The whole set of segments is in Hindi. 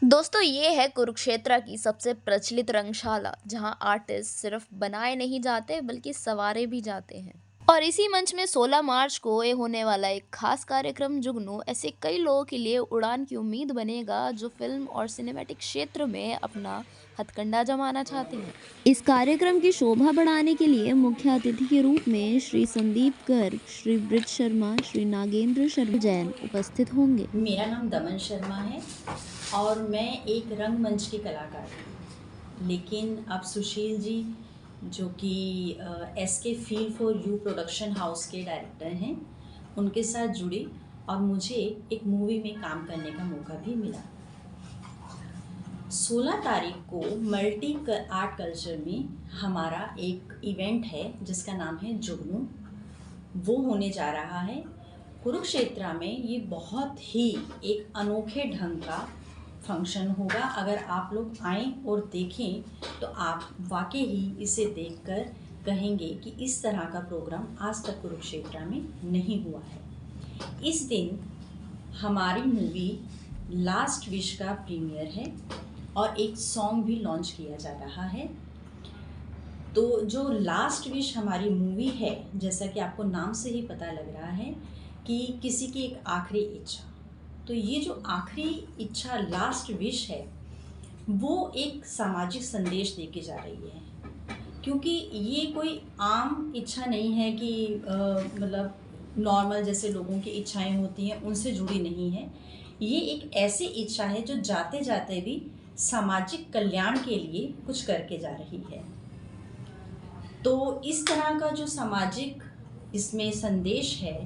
दोस्तों ये है कुरुक्षेत्र की सबसे प्रचलित रंगशाला जहां आर्टिस्ट सिर्फ बनाए नहीं जाते बल्कि सवारे भी जाते हैं। और इसी मंच में 16 मार्च को ये होने वाला एक खास कार्यक्रम जुगनू ऐसे कई लोगों के लिए उड़ान की उम्मीद बनेगा जो फिल्म और सिनेमैटिक क्षेत्र में अपना हथकंडा जमाना चाहते हैं। इस कार्यक्रम की शोभा बढ़ाने के लिए मुख्य अतिथि के रूप में श्री संदीप गर्ग, श्री ब्रिज शर्मा, श्री नागेंद्र शर्मा जैन उपस्थित होंगे। मेरा नाम दमन शर्मा है और मैं एक रंगमंच की कलाकार हूँ। लेकिन अब सुशील जी जो कि SK feel for you production house के डायरेक्टर हैं, उनके साथ जुड़ी और मुझे एक मूवी में काम करने का मौका भी मिला। 16 तारीख को मल्टी आर्ट कल्चर में हमारा एक इवेंट है जिसका नाम है जुगनू। वो होने जा रहा है कुरुक्षेत्र में। ये बहुत ही एक अनोखे ढंग का फंक्शन होगा। अगर आप लोग आएँ और देखें तो आप वाकई ही इसे देखकर कहेंगे कि इस तरह का प्रोग्राम आज तक कुरुक्षेत्र में नहीं हुआ है। इस दिन हमारी मूवी लास्ट विश का प्रीमियर है और एक सॉन्ग भी लॉन्च किया जा रहा है। तो जो लास्ट विश हमारी मूवी है, जैसा कि आपको नाम से ही पता लग रहा है कि किसी की एक आखिरी इच्छा, तो ये जो आखिरी इच्छा लास्ट विश है वो एक सामाजिक संदेश दे के जा रही है। क्योंकि ये कोई आम इच्छा नहीं है कि मतलब नॉर्मल जैसे लोगों की इच्छाएं होती हैं उनसे जुड़ी नहीं है। ये एक ऐसी इच्छा है जो जाते जाते भी सामाजिक कल्याण के लिए कुछ करके जा रही है। तो इस तरह का जो सामाजिक इसमें संदेश है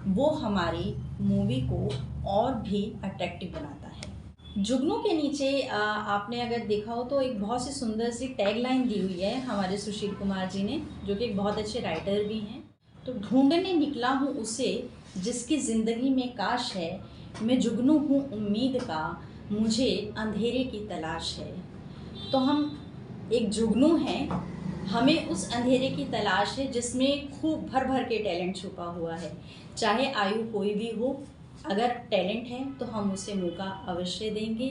वो हमारी मूवी को और भी अट्रैक्टिव बनाता है। जुगनू के नीचे आपने अगर देखा हो तो एक बहुत सी सुंदर सी टैगलाइन दी हुई है हमारे सुशील कुमार जी ने, जो कि एक बहुत अच्छे राइटर भी हैं। तो ढूंढने निकला हूँ उसे जिसकी ज़िंदगी में काश है, मैं जुगनू हूँ उम्मीद का, मुझे अंधेरे की तलाश है। तो हम एक जुगनू हैं, हमें उस अंधेरे की तलाश है जिसमें खूब भर भर के टैलेंट छुपा हुआ है। चाहे आयु कोई भी हो, अगर टैलेंट है तो हम उसे मौका अवश्य देंगे।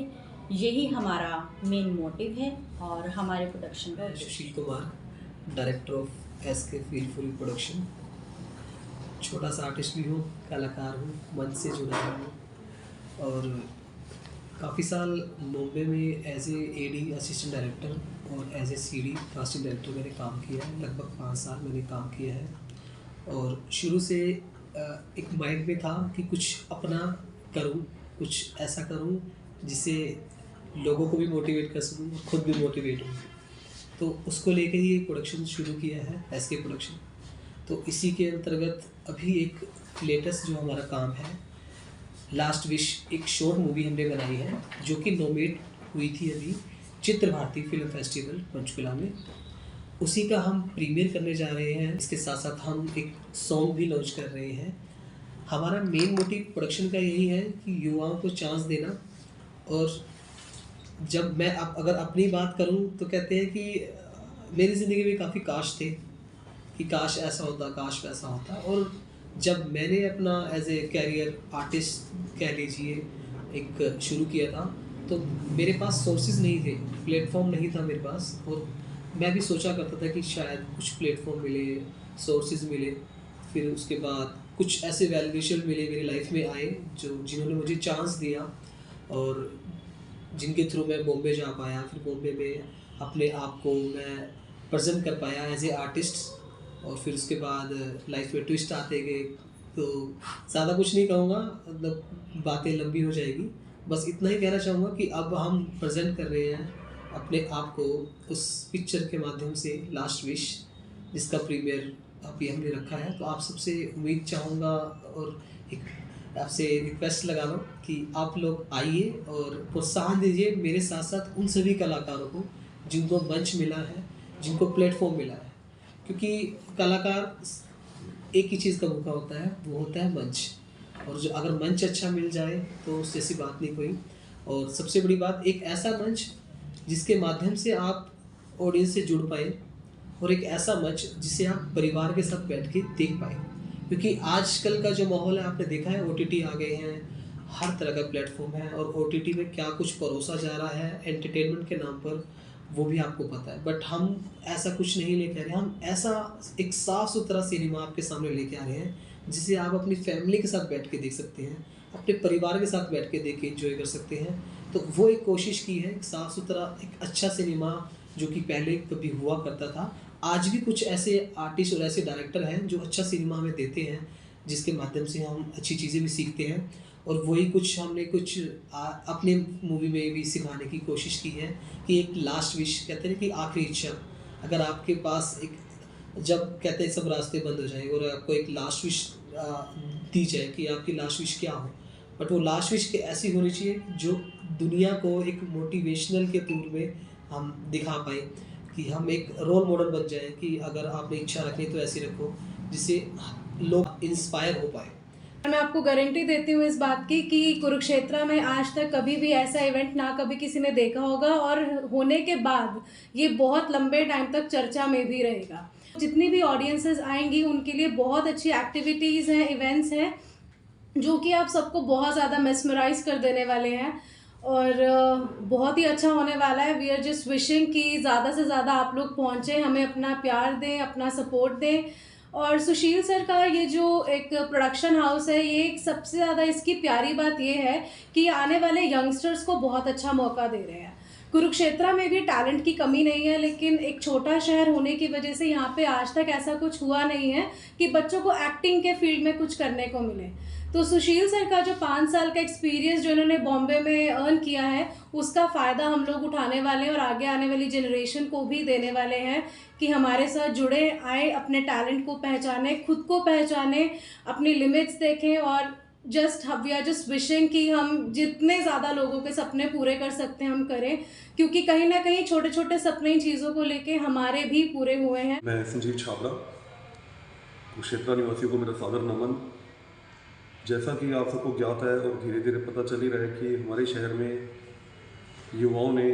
यही हमारा मेन मोटिव है और हमारे प्रोडक्शन का उद्देश्य। Sushil Kumar, director of SK feel for you production. छोटा सा आर्टिस्ट भी हूँ, कलाकार हूँ, मंच से जुड़ा हूँ और काफ़ी साल बॉम्बे में as a AD assistant director और as a CD casting director मैंने काम किया है। लगभग 5 साल मैंने काम किया है और शुरू से एक माइंड में था कि कुछ अपना करूं, कुछ ऐसा करूं जिससे लोगों को भी मोटिवेट कर सकूं और खुद भी मोटिवेट हूं। तो उसको लेकर ये प्रोडक्शन शुरू किया है, एसके प्रोडक्शन। तो इसी के अंतर्गत अभी एक लेटेस्ट जो हमारा काम है लास्ट विश, एक शॉर्ट मूवी हमने बनाई है जो कि नॉमिनेट हुई थी अभी चित्र भारती फिल्म फेस्टिवल पंचकुला में। उसी का हम प्रीमियर करने जा रहे हैं। इसके साथ साथ हम एक सॉन्ग भी लॉन्च कर रहे हैं। हमारा मेन मोटिव प्रोडक्शन का यही है कि युवाओं को चांस देना। और जब मैं अगर अपनी बात करूं तो कहते हैं कि मेरी ज़िंदगी में काफ़ी काश थे कि काश ऐसा होता, काश वैसा होता। और जब मैंने अपना एज ए कैरियर आर्टिस्ट कह लीजिए एक शुरू किया था तो मेरे पास सोर्सेज नहीं थे, प्लेटफॉर्म नहीं था मेरे पास। और मैं भी सोचा करता था कि शायद कुछ प्लेटफॉर्म मिले, सोर्सेज मिले, फिर उसके बाद कुछ ऐसे वैलिडेशन मिले मेरी लाइफ में आए जिन्होंने मुझे चांस दिया और जिनके थ्रू मैं बॉम्बे जा पाया। फिर बॉम्बे में अपने आप को मैं प्रेजेंट कर पाया एज ए आर्टिस्ट। और फिर उसके बाद लाइफ में ट्विस्ट आते गए। तो ज़्यादा कुछ नहीं कहूँगा, मतलब बातें लंबी हो जाएगी। बस इतना ही कहना चाहूँगा कि अब हम प्रेजेंट कर रहे हैं अपने आप को उस पिक्चर के माध्यम से लास्ट विश, जिसका प्रीमियर अभी हमने रखा है। तो आप सबसे उम्मीद चाहूँगा और एक आपसे रिक्वेस्ट लगा लो कि आप लोग आइए और प्रोत्साहन दीजिए मेरे साथ साथ उन सभी कलाकारों को जिनको मंच मिला है, जिनको प्लेटफॉर्म मिला है। क्योंकि कलाकार एक ही चीज़ का भूखा होता है, वो होता है मंच। और जो अगर मंच अच्छा मिल जाए तो उस जैसी बात नहीं कोई। और सबसे बड़ी बात, एक ऐसा मंच जिसके माध्यम से आप ऑडियंस से जुड़ पाए और एक ऐसा मंच जिसे आप परिवार के साथ बैठ के देख पाए। क्योंकि आजकल का जो माहौल है आपने देखा है, ओटीटी आ गए हैं, हर तरह का प्लेटफॉर्म है और OTT में क्या कुछ परोसा जा रहा है एंटरटेनमेंट के नाम पर वो भी आपको पता है। बट हम ऐसा कुछ नहीं लेके आ रहे, हम ऐसा एक साफ़ सुथरा सिनेमा आपके सामने लेके आ रहे हैं जिसे आप अपनी फैमिली के साथ बैठ के देख सकते हैं, अपने परिवार के साथ बैठ के देख के एंजॉय कर सकते हैं। तो वो एक कोशिश की है, एक साफ़ सुथरा एक अच्छा सिनेमा जो कि पहले कभी हुआ करता था। आज भी कुछ ऐसे आर्टिस्ट और ऐसे डायरेक्टर हैं जो अच्छा सिनेमा हमें देते हैं, जिसके माध्यम से हम अच्छी चीज़ें भी सीखते हैं। और वही कुछ हमने कुछ अपने मूवी में भी सिखाने की कोशिश की है कि एक लास्ट विश कहते हैं कि आखिरी इच्छा, अगर आपके पास एक, जब कहते हैं सब रास्ते बंद हो जाएंगे और आपको एक लास्ट विश दी जाए कि आपकी लास्ट विश क्या हो, बट वो लास्ट विश ऐसी होनी चाहिए जो दुनिया को एक मोटिवेशनल के तौर में हम दिखा पाए, कि हम एक रोल मॉडल बन जाए कि अगर आपने इच्छा रखनी तो ऐसी रखो जिससे लोग इंस्पायर हो पाए। मैं आपको गारंटी देती हूँ इस बात की कि कुरुक्षेत्र में आज तक कभी भी ऐसा इवेंट ना कभी किसी ने देखा होगा, और होने के बाद ये बहुत लंबे टाइम तक चर्चा में भी रहेगा। जितनी भी ऑडियंसेस आएंगी उनके लिए बहुत अच्छी एक्टिविटीज़ हैं, इवेंट्स हैं जो कि आप सबको बहुत ज़्यादा मेस्मराइज कर देने वाले हैं और बहुत ही अच्छा होने वाला है। वी आर जस्ट विशिंग कि ज़्यादा से ज़्यादा आप लोग पहुँचें, हमें अपना प्यार दें, अपना सपोर्ट दें। और सुशील सर का ये जो एक प्रोडक्शन हाउस है, ये एक सबसे ज़्यादा इसकी प्यारी बात ये है कि आने वाले यंगस्टर्स को बहुत अच्छा मौका दे रहे हैं। कुरुक्षेत्र में भी टैलेंट की कमी नहीं है, लेकिन एक छोटा शहर होने की वजह से यहाँ पे आज तक ऐसा कुछ हुआ नहीं है कि बच्चों को एक्टिंग के फील्ड में कुछ करने को मिले। तो सुशील सर का जो 5 साल का एक्सपीरियंस जो इन्होंने बॉम्बे में अर्न किया है, उसका फ़ायदा हम लोग उठाने वाले हैं और आगे आने वाली जनरेशन को भी देने वाले हैं कि हमारे साथ जुड़े, आए, अपने टैलेंट को पहचाने, खुद को पहचाने, अपनी लिमिट्स देखें और वी आर जस्ट विशिंग कि हम जितने ज़्यादा लोगों के सपने पूरे कर सकते हैं हम करें, क्योंकि कहीं ना कहीं छोटे छोटे सपने इन चीज़ों को लेके हमारे भी पूरे हुए हैं। मैं संजीव छाबड़ा, कुरुक्षेत्र निवासियों को मेरा सादर नमन। जैसा कि आप सबको ज्ञात है और धीरे धीरे पता चल ही रहा है कि हमारे शहर में युवाओं ने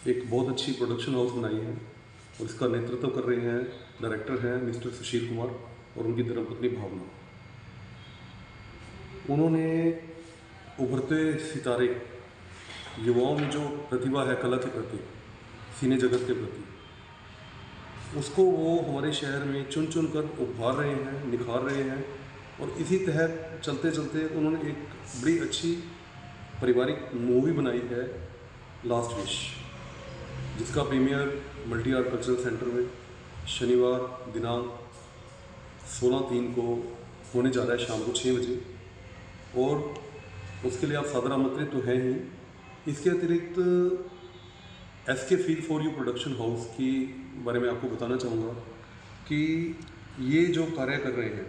एक बहुत अच्छी प्रोडक्शन हाउस बनाई है और इसका नेतृत्व कर रहे हैं, डायरेक्टर हैं मिस्टर सुशील कुमार और उनकी धर्मपत्नी भावना। उन्होंने उभरते सितारे युवाओं में जो प्रतिभा है कला के प्रति, सिने जगत के प्रति, उसको वो हमारे शहर में चुन चुन कर उभार रहे हैं, निखार रहे हैं। और इसी तहत चलते चलते उन्होंने एक बड़ी अच्छी पारिवारिक मूवी बनाई है लास्ट विश, जिसका premiere multi art cultural centre में शनिवार दिनांक 16/3 को होने जा रहा है शाम को 6 बजे। और उसके लिए आप सादर आमंत्रित तो हैं ही। इसके अतिरिक्त SK feel for you production house की बारे में आपको बताना चाहूँगा कि ये जो कार्य कर रहे हैं,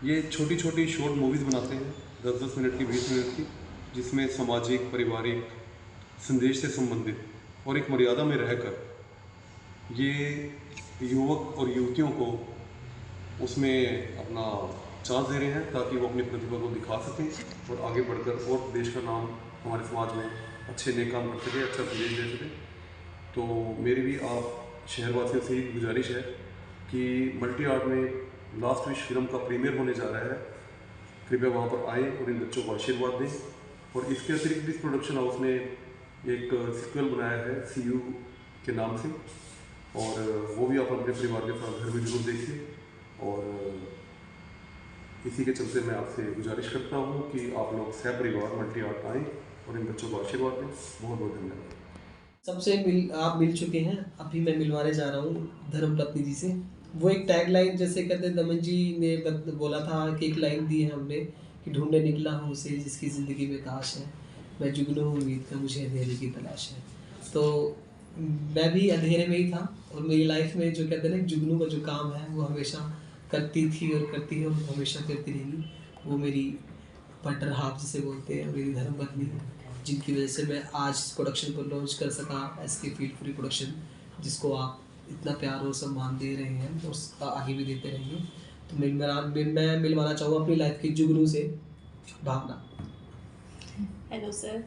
ये छोटी छोटी शॉर्ट मूवीज़ बनाते हैं 10-10 मिनट की, 20 मिनट की, जिसमें सामाजिक, पारिवारिक संदेश से संबंधित और एक मर्यादा में रहकर ये युवक और युवतियों को उसमें अपना चांस दे रहे हैं ताकि वो अपनी प्रतिभा को दिखा सकें और आगे बढ़कर और देश का नाम हमारे समाज में अच्छे नेक काम कर सके, अच्छा संदेश दे सकें। तो मेरी भी आप शहरवासियों से ही गुजारिश है कि मल्टी आर्ट में लास्ट विश फिल्म का प्रीमियर होने जा रहा है, कृपया वहाँ पर आएँ और इन बच्चों को आशीर्वाद दें। और इसके अतिरिक्त इस प्रोडक्शन हाउस ने एक सीक्वल बनाया है CU के नाम से, और वो भी आप अपने परिवार के साथ घर में जरूर देखिए। और इसी के चलते मैं आपसे गुजारिश करता हूँ कि आप लोग सहपरिवार मल्टी आर्ट आएँ और इन बच्चों को आशीर्वाद दें। बहुत बहुत धन्यवाद। सबसे आप मिल चुके हैं, अभी मैं मिलवाने जा रहा हूँ धर्मपत्नी जी से। वो एक टैगलाइन जैसे कहते हैं, दमन जी ने बोला था कि एक लाइन दी है हमने कि ढूंढने निकला हूँ उसे जिसकी ज़िंदगी में काश है, मैं जुगनू हूँ उम्मीद का, मुझे अंधेरे की तलाश है। तो मैं भी अंधेरे में ही था और मेरी लाइफ में जो कहते हैं ना जुगनू का जो काम है वो हमेशा करती थी और करती है और हमेशा करती रहेगी। वो मेरी बटर हाफ जिसे बोलते हैं, मेरी धर्मपत्नी है, जिनकी वजह से मैं आज प्रोडक्शन को लॉन्च कर सका, SK feel for you production, जिसको आप इतना प्यार और सम्मान दे रहे हैं और उसका आगे भी देते रहेंगे। तो मैं मिलवाना चाहूँगा अपनी लाइफ की जुगनू से, भावना। हेलो सर,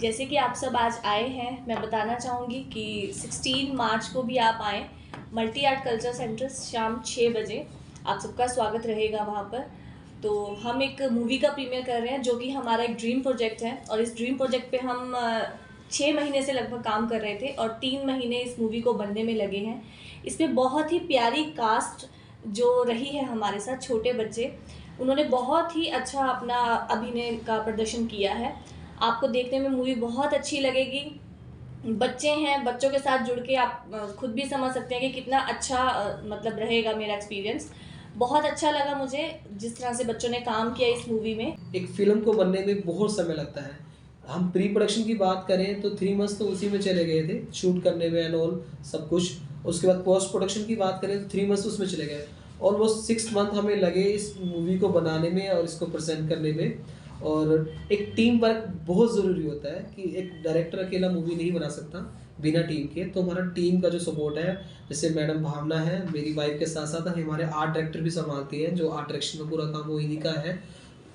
जैसे कि आप सब आज आए हैं, मैं बताना चाहूँगी कि 16 मार्च को भी आप आएँ मल्टी आर्ट कल्चर सेंटर शाम 6 बजे। आप सबका स्वागत रहेगा वहाँ पर। तो हम एक मूवी का प्रीमियर कर रहे हैं जो कि हमारा एक ड्रीम प्रोजेक्ट है, और इस ड्रीम प्रोजेक्ट पे हम 6 महीने से लगभग काम कर रहे थे और 3 महीने इस मूवी को बनने में लगे हैं। इसमें बहुत ही प्यारी कास्ट जो रही है हमारे साथ, छोटे बच्चे, उन्होंने बहुत ही अच्छा अपना अभिनय का प्रदर्शन किया है। आपको देखने में मूवी बहुत अच्छी लगेगी। बच्चे हैं, बच्चों के साथ जुड़ के आप खुद भी समझ सकते हैं कि कितना अच्छा मतलब रहेगा मेरा एक्सपीरियंस। बहुत अच्छा लगा मुझे जिस तरह से बच्चों ने काम किया इस मूवी में। एक फिल्म को बनने में बहुत समय लगता है। हम प्री प्रोडक्शन की बात करें तो 3 मंथ्स तो उसी में चले गए थे, शूट करने में एंड ऑल सब कुछ। उसके बाद पोस्ट प्रोडक्शन की बात करें तो 3 मंथ्स उसमें चले गए। ऑलमोस्ट 6 मंथ हमें लगे इस मूवी को बनाने में और इसको प्रेजेंट करने में। और एक टीम वर्क बहुत ज़रूरी होता है कि एक डायरेक्टर अकेला मूवी नहीं बना सकता बिना टीम के। तो हमारा टीम का जो सपोर्ट है, जैसे मैडम भावना है मेरी वाइफ के साथ साथ हमारे आर्ट डायरेक्टर भी संभालती हैं, जो आर्ट डायरेक्शन का पूरा काम वो इन्हीं का है,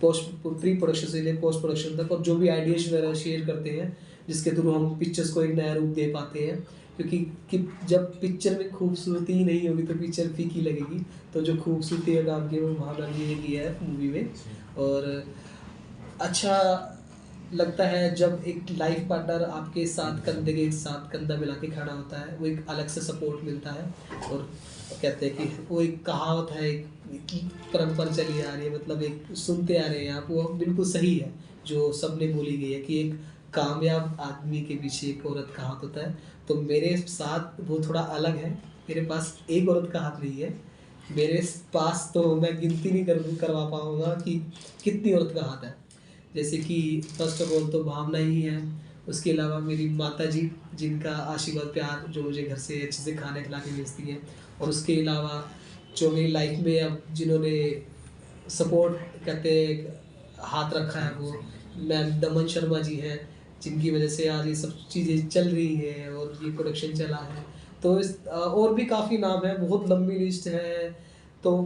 पोस्ट प्री प्रोडक्शन से लेकर पोस्ट प्रोडक्शन तक। और जो भी आइडियाज वगैरह शेयर करते हैं जिसके थ्रू हम पिक्चर्स को एक नया रूप दे पाते हैं। क्योंकि जब पिक्चर में खूबसूरती ही नहीं होगी तो पिक्चर फीकी लगेगी। तो जो खूबसूरती है काम की वो भावना ने की है मूवी में। और अच्छा लगता है जब एक लाइफ पार्टनर आपके साथ कंधे के साथ कंधा मिला के खड़ा होता है, वो एक अलग से सपोर्ट मिलता है। और कहते हैं कि वो एक कहावत है, एक परंपरा चली आ रही है, मतलब एक सुनते आ रहे हैं आप, वो बिल्कुल सही है जो सबने बोली गई है कि एक कामयाब आदमी के पीछे एक औरत का हाथ होता है। तो मेरे साथ वो थोड़ा अलग है, मेरे पास एक औरत का हाथ नहीं है। मेरे पास तो मैं गिनती नहीं करवा पाऊँगा कि कितनी औरत का हाथ है। जैसे कि फर्स्ट ऑफ ऑल तो भावना ही है, उसके अलावा मेरी माता जी जिनका आशीर्वाद प्यार जो मुझे घर से अच्छे से खाने खिला के भेजती हैं। और उसके अलावा जो मेरी लाइफ में अब जिन्होंने सपोर्ट कहते हाथ रखा है वो मैम दमन शर्मा जी हैं, जिनकी वजह से आज ये सब चीज़ें चल रही हैं और ये प्रोडक्शन चला है। तो इस और भी काफ़ी नाम है, बहुत लंबी लिस्ट है, तो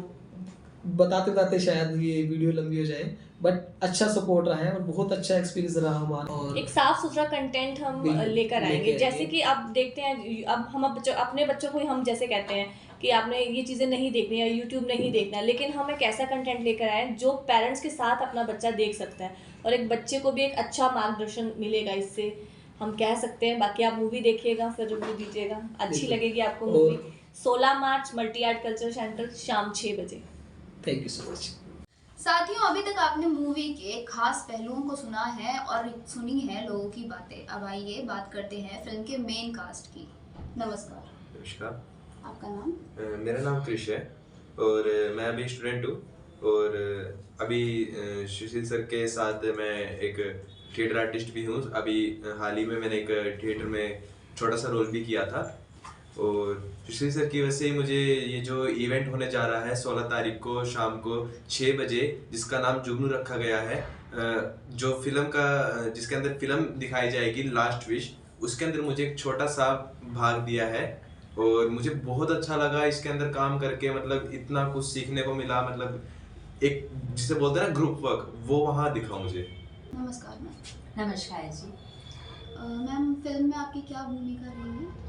बताते बताते शायद ये वीडियो लंबी हो जाए। बट अच्छा सपोर्ट रहा है और बहुत अच्छा एक्सपीरियंस रहा हमारा। और एक साफ सुथरा कंटेंट हम लेकर आएंगे। जैसे कि आप देखते हैं, अब हम अपने बच्चों को ही हम जैसे कहते हैं कि आपने ये चीज़ें नहीं देखनी है, यूट्यूब नहीं देखना, लेकिन हम एक ऐसा कंटेंट लेकर आए जो पेरेंट्स के साथ अपना बच्चा देख सकता है और एक बच्चे को भी एक अच्छा मार्गदर्शन मिलेगा इससे, हम कह सकते हैं। बाकी आप मूवी देखिएगा, फिर रिव्यू दीजिएगा, अच्छी लगेगी आपको मूवी। 16 मार्च मल्टी आर्ट कल्चर सेंटर, शाम 6 बजे। Thank you so much. साथियों, अभी तक आपने मूवी के खास पहलुओं को सुना है और सुनी है लोगों की बातें। अब आइए बात करते हैं फिल्म के मेन कास्ट की। नमस्कार। नमस्कार। आपका नाम? मेरा नाम क्रिश है और मैं अभी स्टूडेंट हूँ। और अभी सुशील सर के साथ मैं एक थिएटर आर्टिस्ट भी हूँ। अभी हाल ही में मैंने एक थिएटर में छोटा सा रोल भी किया था। और सुशील सर की वजह से मुझे ये जो इवेंट होने जा रहा है 16 तारीख को शाम को 6 बजे, जिसका नाम जुगनू रखा गया है, जो फिल्म का जिसके अंदर फिल्म दिखाई जाएगी लास्ट विश, उसके अंदर मुझे एक छोटा सा भाग दिया है और मुझे बहुत अच्छा लगा इसके अंदर काम करके। मतलब इतना कुछ सीखने को मिला, मतलब एक जिसे बोलते हैं ना ग्रुप वर्क, वो वहाँ दिखा मुझे। नमस्कार मैम। नमस्कार जी। मैम, फिल्म में आपकी क्या भूमिका रही है?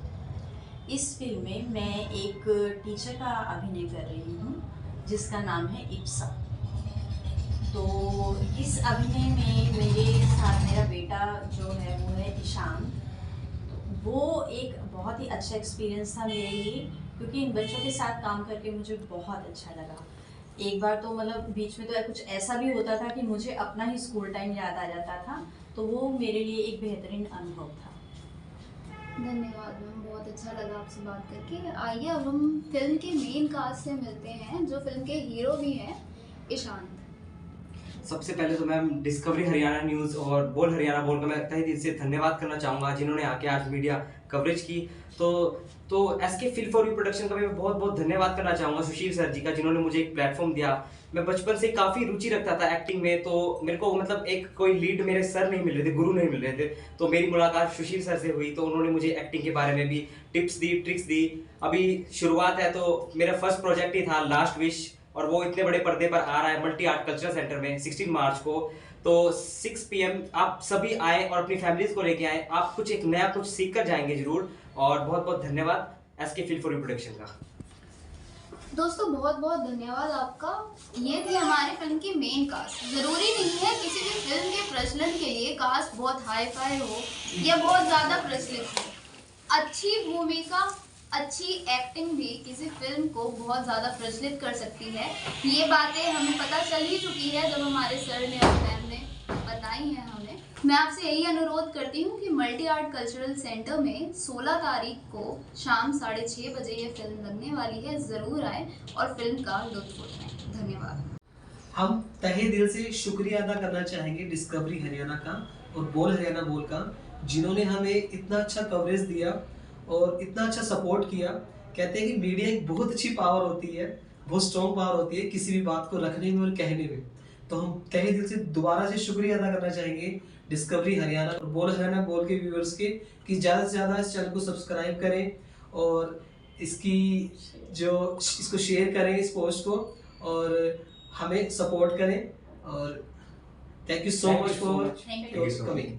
इस फिल्म में मैं एक टीचर का अभिनय कर रही हूँ जिसका नाम है इप्सा। तो इस अभिनय में मेरे साथ मेरा बेटा जो है वो है ईशान। वो एक बहुत ही अच्छा एक्सपीरियंस था मेरे लिए, क्योंकि इन बच्चों के साथ काम करके मुझे बहुत अच्छा लगा। एक बार तो मतलब बीच में तो कुछ ऐसा भी होता था कि मुझे अपना ही स्कूल टाइम याद आ जाता था, तो वो मेरे लिए एक बेहतरीन अनुभव था। धन्यवाद मैम, बहुत अच्छा लगा आपसे बात करके। आइए अब हम फिल्म के मेन कास्ट से मिलते हैं, जो फिल्म के हीरो भी हैं, ईशान। सबसे पहले तो मैम डिस्कवरी हरियाणा न्यूज़ और बोल हरियाणा बोल का मैं तहे दिल से धन्यवाद करना चाहूँगा, जिन्होंने आके आज मीडिया कवरेज की। तो SK feel for you production का मैं बहुत बहुत धन्यवाद करना चाहूँगा सुशील सर जी का, जिन्होंने मुझे एक प्लेटफॉर्म दिया। मैं बचपन से काफ़ी रुचि रखता था एक्टिंग में, तो मेरे को मतलब एक कोई लीड मेरे सर नहीं मिल रहे थे, गुरु नहीं मिल रहे थे। तो मेरी मुलाकात सुशील सर से हुई, तो उन्होंने मुझे एक्टिंग के बारे में भी टिप्स दी, ट्रिक्स दी। अभी शुरुआत है, तो मेरा फर्स्ट प्रोजेक्ट ही था लास्ट विश, और वो इतने बड़े पर्दे पर आ रहा है मल्टी आर्ट कल्चरल सेंटर में 16 मार्च को। तो 6 PM आप सभी आए और अपनी फैमिलीज को लेके आए, आप कुछ एक नया कुछ सीख कर जाएंगे जरूर। और बहुत बहुत धन्यवाद SK feel for you production का। दोस्तों बहुत बहुत धन्यवाद आपका। ये थी हमारी फिल्म की मेन कास्ट। ज़रूरी नहीं है किसी भी फिल्म के प्रचलन के लिए कास्ट बहुत हाई फाई हो या बहुत ज़्यादा प्रचलित हो। अच्छी भूमिका, अच्छी एक्टिंग भी किसी फिल्म को बहुत ज़्यादा प्रचलित कर सकती है। ये बातें हमें पता चल ही चुकी है जब हमारे सर ने और मैम ने बताई हैं हमें। मैं आपसे यही अनुरोध करती हूँ कि मल्टी आर्ट कल्चरल सेंटर में 16 तारीख को शाम 6:30 बजे ये फिल्म लगने वाली है। ज़रूर आए और फिल्म का लुत्फ उठाएं। धन्यवाद। हम तहे दिल से शुक्रिया अदा करना चाहेंगे डिस्कवरी हरियाणा का और बोल हरियाणा बोल का, जिन्होंने हमें इतना अच्छा कवरेज दिया और इतना अच्छा सपोर्ट किया। कहते हैं कि मीडिया एक बहुत अच्छी पावर होती है, बहुत स्ट्रॉन्ग पावर होती है किसी भी बात को रखने में और कहने में। तो हम तहे दिल से दोबारा से शुक्रिया अदा करना चाहेंगे डिस्कवरी हरियाणा और बोल हरियाणा बोल के व्यूअर्स के कि ज़्यादा से ज़्यादा इस चैनल को सब्सक्राइब करें और इसको शेयर करें इस पोस्ट को और हमें सपोर्ट करें। और thank you so much for coming.